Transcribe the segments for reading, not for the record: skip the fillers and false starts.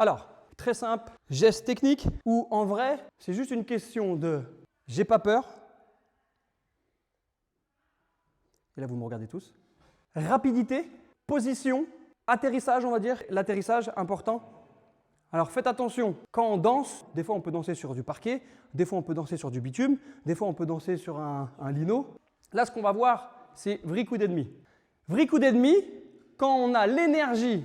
Alors, très simple, geste technique, où en vrai, c'est juste une question de « j'ai pas peur ». Et là, vous me regardez tous. Rapidité, position, atterrissage, on va dire. L'atterrissage, important. Alors, faites attention. Quand on danse, des fois, on peut danser sur du parquet, des fois, on peut danser sur du bitume, des fois, on peut danser sur un lino. Là, ce qu'on va voir, c'est vrai coup d'ennemi. Vrai coup d'ennemi, quand on a l'énergie,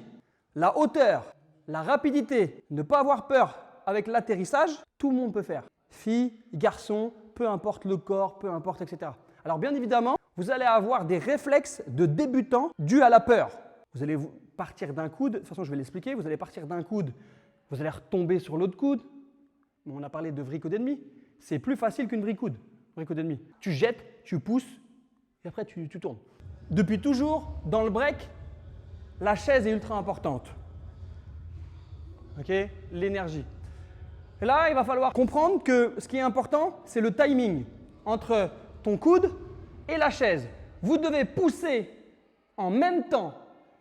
la hauteur, la rapidité, ne pas avoir peur avec l'atterrissage, tout le monde peut faire. Filles, garçons, peu importe le corps, peu importe, etc. Alors bien évidemment, vous allez avoir des réflexes de débutant dus à la peur. Vous allez partir d'un coude, de toute façon je vais l'expliquer, vous allez partir d'un coude, vous allez retomber sur l'autre coude. On a parlé de vrai coup d'ennemi, c'est plus facile qu'une vrai coup d'ennemi. Tu jettes, tu pousses et après tu tournes. Depuis toujours, dans le break, la chaise est ultra importante. Ok, l'énergie. Et là, il va falloir comprendre que ce qui est important, c'est le timing entre ton coude et la chaise. Vous devez pousser en même temps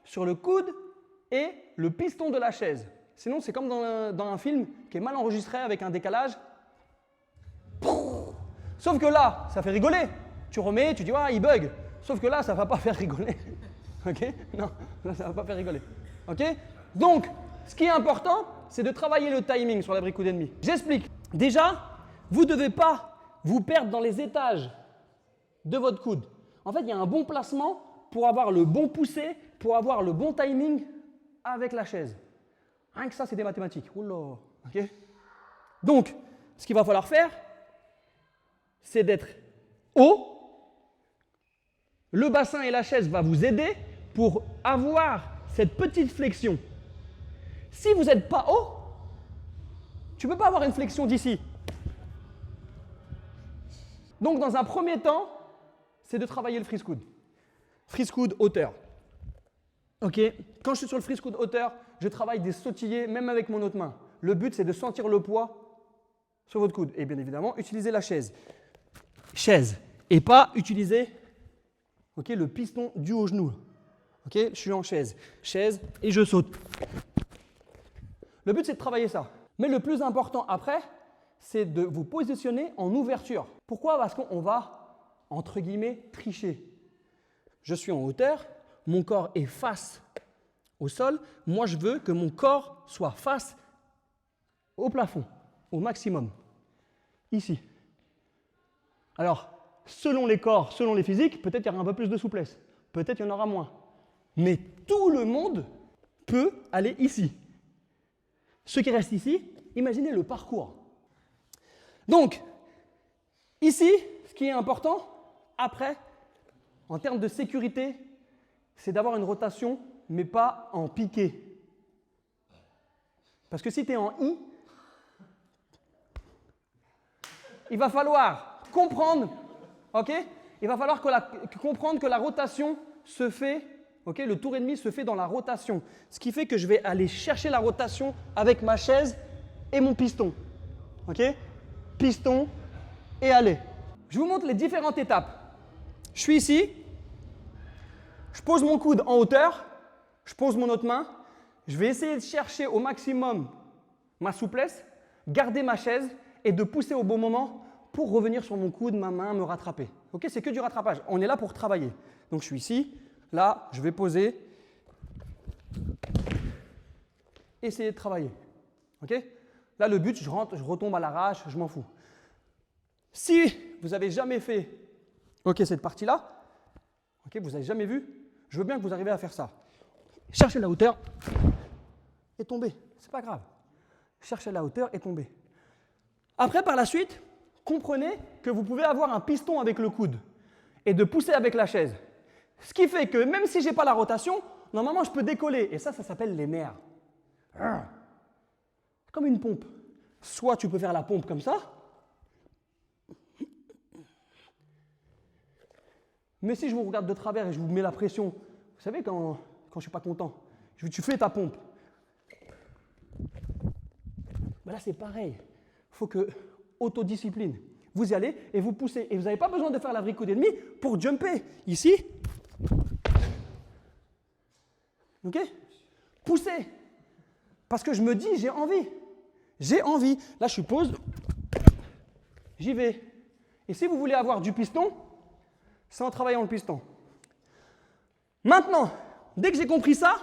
sur le coude et le piston de la chaise. Sinon, c'est comme dans un film qui est mal enregistré avec un décalage. Sauf que là, ça fait rigoler. Tu remets, tu dis « Ah, il bug ». Sauf que là, ça ne va pas faire rigoler. Ok? Non, là, ça ne va pas faire rigoler. Ok? Donc, ce qui est important, c'est de travailler le timing sur la brique coup d'ennemi. J'explique. Déjà, vous ne devez pas vous perdre dans les étages de votre coude. En fait, il y a un bon placement pour avoir le bon poussé, pour avoir le bon timing avec la chaise. Rien que ça, c'est des mathématiques. Oula, ok? Donc, ce qu'il va falloir faire, c'est d'être haut. Le bassin et la chaise vont vous aider pour avoir cette petite flexion. Si vous n'êtes pas haut, tu ne peux pas avoir une flexion d'ici. Donc, dans un premier temps, c'est de travailler le freeze coude. Freeze coude hauteur. Ok. Quand je suis sur le freeze coude hauteur, je travaille des sautillés, même avec mon autre main. Le but, c'est de sentir le poids sur votre coude. Et bien évidemment, utiliser la chaise. Chaise. Et pas utiliser le piston dû au genou. Ok. Je suis en chaise. Chaise et je saute. Le but, c'est de travailler ça. Mais le plus important après, c'est de vous positionner en ouverture. Pourquoi? Parce qu'on va, entre guillemets, tricher. Je suis en hauteur, mon corps est face au sol. Moi, je veux que mon corps soit face au plafond, au maximum. Ici. Alors, selon les corps, selon les physiques, peut-être il y aura un peu plus de souplesse. Peut-être il y en aura moins. Mais tout le monde peut aller ici. Ceux qui restent ici, imaginez le parcours. Donc, ici, ce qui est important, après, en termes de sécurité, c'est d'avoir une rotation, mais pas en piqué. Parce que si tu es en I, il va falloir comprendre, ok? Il va falloir comprendre que la rotation se fait, ok? Le tour et demi se fait dans la rotation. Ce qui fait que je vais aller chercher la rotation avec ma chaise et mon piston. Ok? Piston et aller. Je vous montre les différentes étapes. Je suis ici. Je pose mon coude en hauteur. Je pose mon autre main. Je vais essayer de chercher au maximum ma souplesse, garder ma chaise et de pousser au bon moment pour revenir sur mon coude, ma main, me rattraper. Ok? C'est que du rattrapage. On est là pour travailler. Donc je suis ici. Là, je vais poser. Essayer de travailler. Ok? Là, le but, je rentre, je retombe à l'arrache, je m'en fous. Si vous n'avez jamais fait cette partie-là, vous n'avez jamais vu, je veux bien que vous arriviez à faire ça. Cherchez la hauteur et tombez. Ce n'est pas grave. Cherchez la hauteur et tombez. Après, par la suite, comprenez que vous pouvez avoir un piston avec le coude et de pousser avec la chaise. Ce qui fait que même si je n'ai pas la rotation, normalement, je peux décoller. Et ça s'appelle les nerfs. Comme une pompe. Soit tu peux faire la pompe comme ça, mais si je vous regarde de travers et je vous mets la pression, vous savez quand je ne suis pas content, tu fais ta pompe. Ben là c'est pareil, il faut que autodiscipline. Vous y allez et vous poussez. Et vous n'avez pas besoin de faire la brique coup d'ennemi pour jumper. Ici, ok? Poussez. Parce que je me dis, j'ai envie. J'ai envie. Là, je suis pause. J'y vais. Et si vous voulez avoir du piston, c'est en travaillant le piston. Maintenant, dès que j'ai compris ça,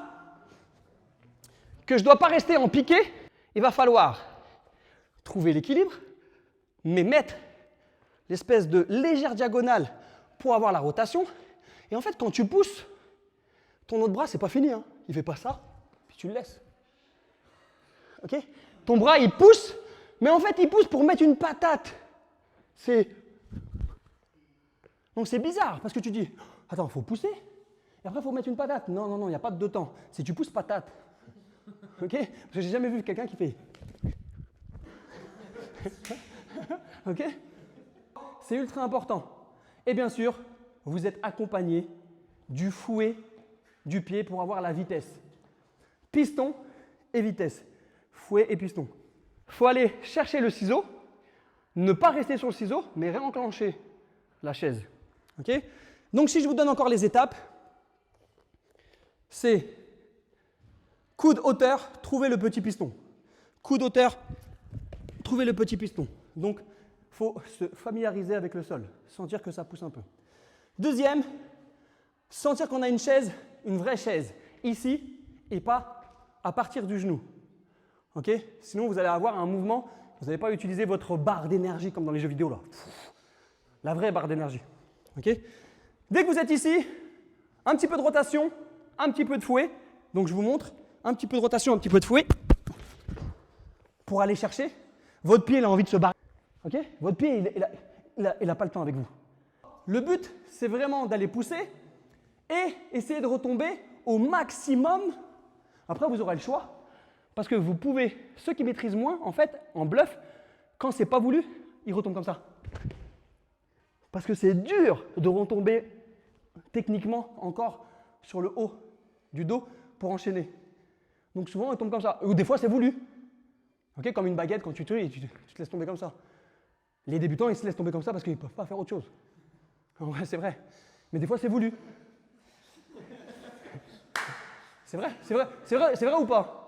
que je ne dois pas rester en piqué, il va falloir trouver l'équilibre, mais mettre l'espèce de légère diagonale pour avoir la rotation. Et en fait, quand tu pousses, ton autre bras, c'est pas fini. Hein. Il ne fait pas ça, puis tu le laisses. Ok? Ton bras, il pousse, mais en fait, il pousse pour mettre une patate. Donc c'est bizarre, parce que tu dis, attends, il faut pousser, et après, il faut mettre une patate. Non, non, non, il n'y a pas de deux temps. Si tu pousses, patate. Ok? Parce que j'ai jamais vu quelqu'un qui fait. Ok? C'est ultra important. Et bien sûr, vous êtes accompagné du fouet du pied pour avoir la vitesse. Piston et vitesse. Fouet et piston. Il faut aller chercher le ciseau, ne pas rester sur le ciseau, mais réenclencher la chaise. Okay? Donc si je vous donne encore les étapes, c'est coude hauteur, trouver le petit piston. Coude hauteur, trouver le petit piston. Donc il faut se familiariser avec le sol, sentir que ça pousse un peu. Deuxième, sentir qu'on a une chaise, une vraie chaise, ici, et pas à partir du genou. Okay? Sinon, vous allez avoir un mouvement, vous n'allez pas utiliser votre barre d'énergie comme dans les jeux vidéo. Là. La vraie barre d'énergie. Okay? Dès que vous êtes ici, un petit peu de rotation, un petit peu de fouet. Donc je vous montre, un petit peu de rotation, un petit peu de fouet. Pour aller chercher, votre pied il a envie de se barrer. Okay? Votre pied, il n'a pas le temps avec vous. Le but, c'est vraiment d'aller pousser et essayer de retomber au maximum. Après, vous aurez le choix. Parce que vous pouvez, ceux qui maîtrisent moins, en fait, en bluff, quand c'est pas voulu, ils retombent comme ça. Parce que c'est dur de retomber techniquement encore sur le haut du dos pour enchaîner. Donc souvent, ils tombent comme ça. Ou des fois, c'est voulu. Okay, comme une baguette, quand tu te laisses tomber comme ça. Les débutants, ils se laissent tomber comme ça parce qu'ils ne peuvent pas faire autre chose. Ouais, c'est vrai. Mais des fois, c'est voulu. C'est vrai ou pas?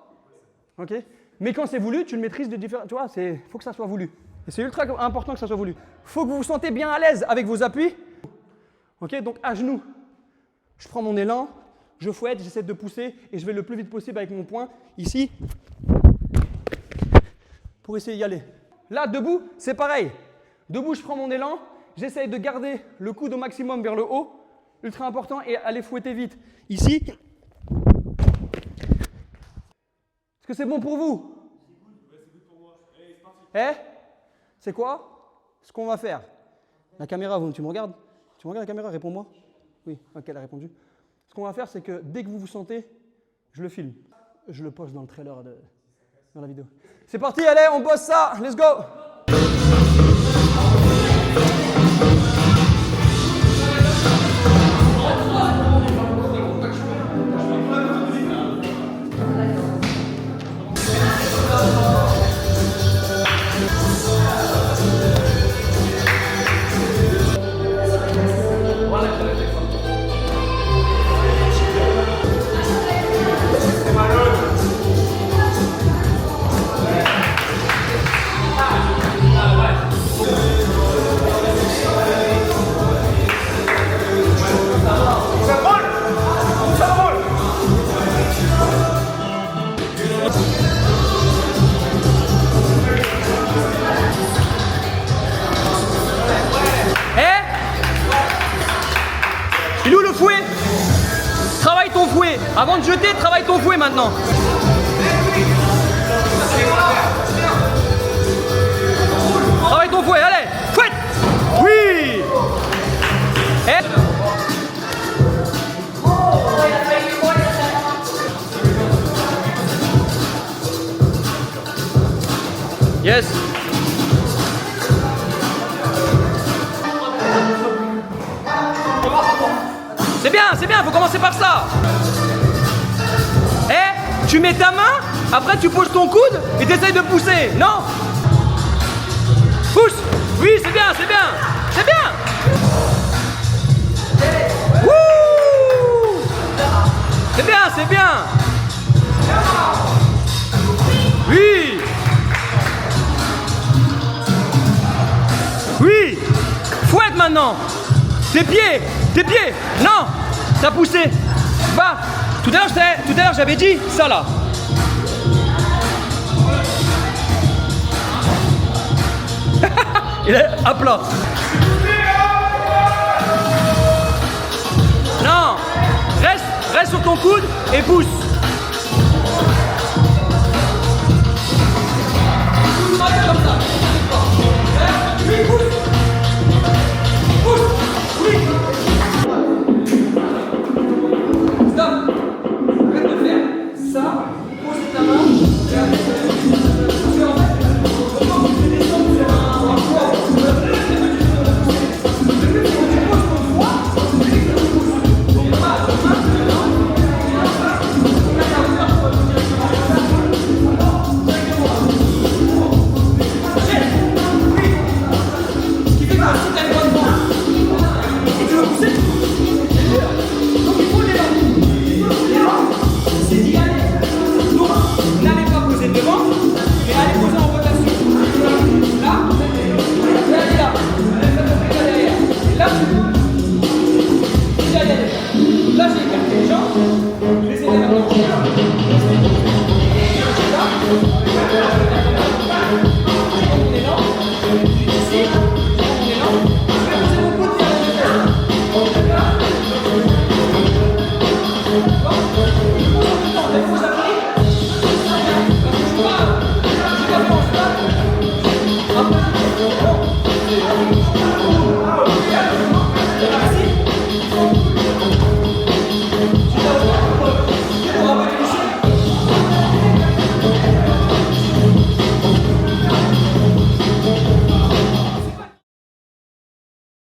Okay. Mais quand c'est voulu, tu le maîtrises de différents. Tu vois, il faut que ça soit voulu. Et c'est ultra important que ça soit voulu. Il faut que vous vous sentez bien à l'aise avec vos appuis. Okay, donc à genoux, je prends mon élan, je fouette, j'essaie de pousser et je vais le plus vite possible avec mon poing ici pour essayer d'y aller. Là, debout, c'est pareil. Debout, je prends mon élan, j'essaie de garder le coude au maximum vers le haut, ultra important, et aller fouetter vite. Ici. Est-ce que c'est bon pour vous? C'est good pour moi. Allez, c'est parti. C'est quoi ce qu'on va faire? La caméra, tu me regardes? Tu me regardes la caméra? Réponds-moi. Oui, ok, elle a répondu. Ce qu'on va faire, c'est que dès que vous vous sentez, je le filme. Je le poste dans le trailer dans la vidéo. C'est parti, allez, on bosse ça. Let's go! Avant de jeter, travaille ton fouet maintenant. Travaille ton fouet, allez, fouette. Oui. Yes. C'est bien, faut commencer par ça. Tu mets ta main, après tu poses ton coude et tu essayes de pousser. Non. Pousse. Oui, c'est bien, c'est bien. C'est bien. Wouh. C'est bien, c'est bien. maintenant. Tes pieds. Non, t'as poussé. Va. Tout à l'heure, j'avais dit ça là. Il est à plat. Non, reste sur ton coude et pousse.